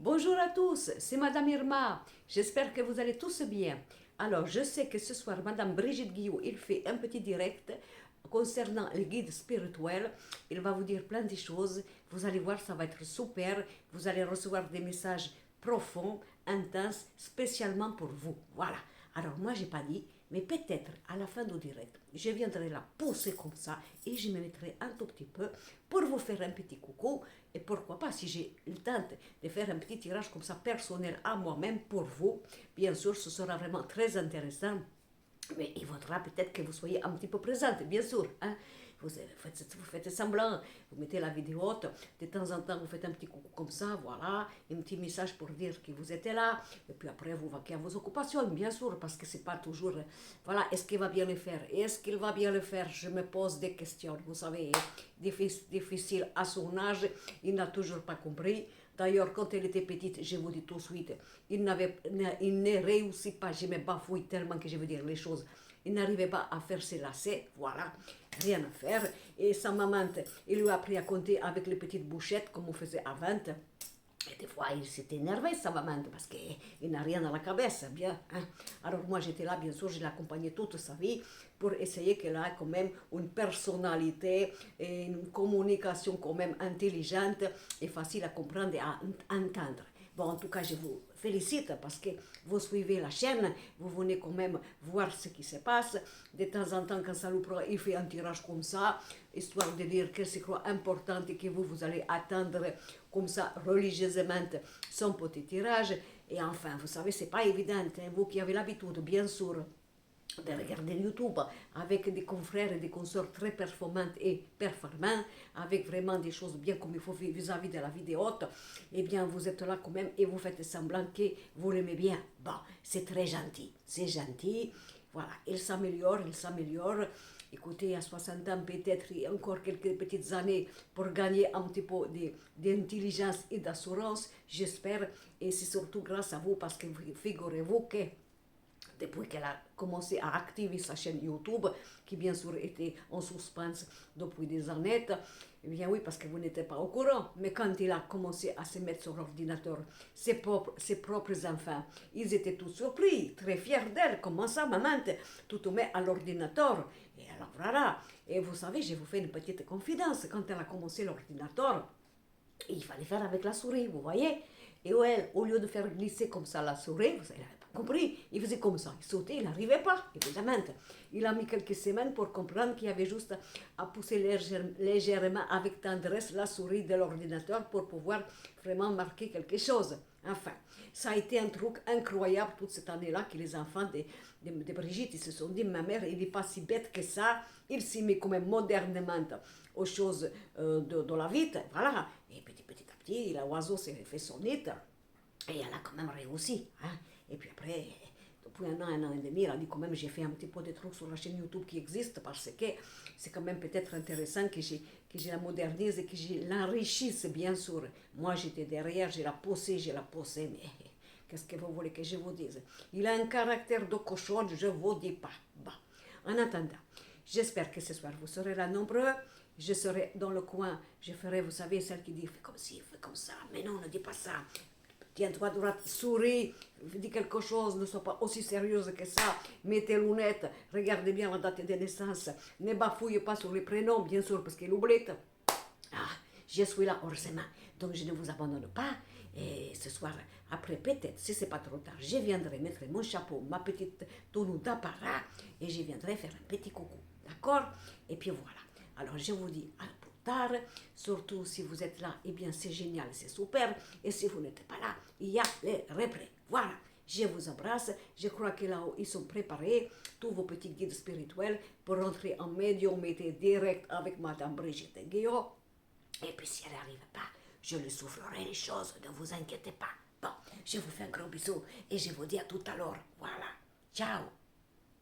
Bonjour à tous, c'est Madame Irma. J'espère que vous allez tous bien. Alors, je sais que ce soir, Madame Brigitte Guillot, il fait un petit direct concernant les guides spirituels. Il va vous dire plein de choses. Vous allez voir, ça va être super. Vous allez recevoir des messages profonds, intenses, spécialement pour vous. Voilà. Alors, moi, j'ai pas dit, mais peut-être à la fin du direct, je viendrai la pousser comme ça et je me mettrai un tout petit peu pour vous faire un petit coucou. Et pourquoi pas, si j'ai le temps de faire un petit tirage comme ça personnel à moi-même pour vous, bien sûr, ce sera vraiment très intéressant. Mais il faudra peut-être que vous soyez un petit peu présente, bien sûr. Hein? Vous faites semblant, vous mettez la vidéo haute, de temps en temps vous faites un petit coucou comme ça, voilà, un petit message pour dire que vous êtes là, et puis après vous vaquez à vos occupations, bien sûr, parce que c'est pas toujours, voilà, est-ce qu'il va bien le faire, est-ce qu'il va bien le faire, je me pose des questions, vous savez, difficile à son âge, il n'a toujours pas compris. D'ailleurs, quand elle était petite, je vous dis tout de suite, il ne réussit pas, je me bafouille tellement que je veux dire les choses. Il n'arrivait pas à faire ses lacets, voilà, rien à faire. Et sa maman, il lui a appris à compter avec les petites bouchettes, comme on faisait avant. Et des fois, il s'était énervé, sa maman, parce qu'il n'a rien dans la cabesse, bien. Hein? Alors moi, j'étais là, bien sûr, je l'accompagnais toute sa vie pour essayer qu'elle ait quand même une personnalité et une communication quand même intelligente et facile à comprendre et à entendre. Bon, en tout cas, je vous félicite parce que vous suivez la chaîne, vous venez quand même voir ce qui se passe. De temps en temps, quand ça nous prend, il fait un tirage comme ça, histoire de dire que c'est quoi important et que vous allez attendre comme ça religieusement son petit tirage. Et enfin, vous savez, c'est pas évident, hein, vous qui avez l'habitude, bien sûr, de regarder YouTube avec des confrères et des consorts très performantes et performants, avec vraiment des choses bien comme il faut vis-à-vis de la vidéo haute, eh bien vous êtes là quand même et vous faites semblant que vous l'aimez bien. Bon, c'est très gentil, c'est gentil. Voilà, il s'améliore, il s'améliore. Écoutez, à 60 ans, peut-être il y a encore quelques petites années pour gagner un petit peu d'intelligence et d'assurance, j'espère. Et c'est surtout grâce à vous parce que figurez-vous que depuis qu'elle a commencé à activer sa chaîne YouTube, qui bien sûr était en suspense depuis des années, eh bien oui, parce que vous n'étiez pas au courant, mais quand il a commencé à se mettre sur l'ordinateur, ses propres enfants, ils étaient tous surpris, très fiers d'elle, comment ça, maman, tu te mets à l'ordinateur, et alors voilà, et vous savez, je vous fais une petite confidence, quand elle a commencé l'ordinateur, il fallait faire avec la souris, vous voyez. Et elle, au lieu de faire glisser comme ça la souris, vous n'avez pas compris, il faisait comme ça, il sautait, il n'arrivait pas, évidemment. Il a mis quelques semaines pour comprendre qu'il y avait juste à pousser légèrement avec tendresse la souris de l'ordinateur pour pouvoir vraiment marquer quelque chose. Enfin, ça a été un truc incroyable toute cette année-là que les enfants de Brigitte ils se sont dit, ma mère, il n'est pas si bête que ça, il s'y met quand même modernement aux choses de la vie, voilà. Et petit à petit, l'oiseau s'est fait son nid, et elle a quand même réussi. Hein. Et puis après, depuis un an et demi, elle a dit quand même, j'ai fait un petit peu de trucs sur la chaîne YouTube qui existe, parce que c'est quand même peut-être intéressant que je la modernise et que je l'enrichisse, bien sûr. Moi, j'étais derrière, je la poussais, mais qu'est-ce que vous voulez que je vous dise? Il a un caractère de cochon, je ne vous dis pas. Bon, en attendant, j'espère que ce soir vous serez là nombreux. Je serai dans le coin, je ferai, vous savez, celle qui dit fais comme ci, fais comme ça. Mais non, ne dis pas ça. Tiens-toi droite, souris, dis quelque chose, ne sois pas aussi sérieuse que ça. Mets tes lunettes, regardez bien la date de naissance. Ne bafouille pas sur les prénoms, bien sûr, parce qu'il oublie. Ah, je suis là, heureusement. Donc je ne vous abandonne pas. Et ce soir, après peut-être, si c'est pas trop tard, je viendrai mettre mon chapeau, ma petite tenue d'apparat, et je viendrai faire un petit coucou. D'accord? Et puis voilà. Alors je vous dis à plus tard, surtout si vous êtes là, eh bien c'est génial, c'est super. Et si vous n'êtes pas là, il y a les replays. Voilà. Je vous embrasse. Je crois que là-haut, ils sont préparés, tous vos petits guides spirituels, pour rentrer en médiumnité direct avec Madame Brigitte Guillaume. Et puis si elle n'arrive pas, je lui soufflerai les choses, ne vous inquiétez pas. Bon, je vous fais un gros bisou et je vous dis à tout à l'heure. Voilà. Ciao.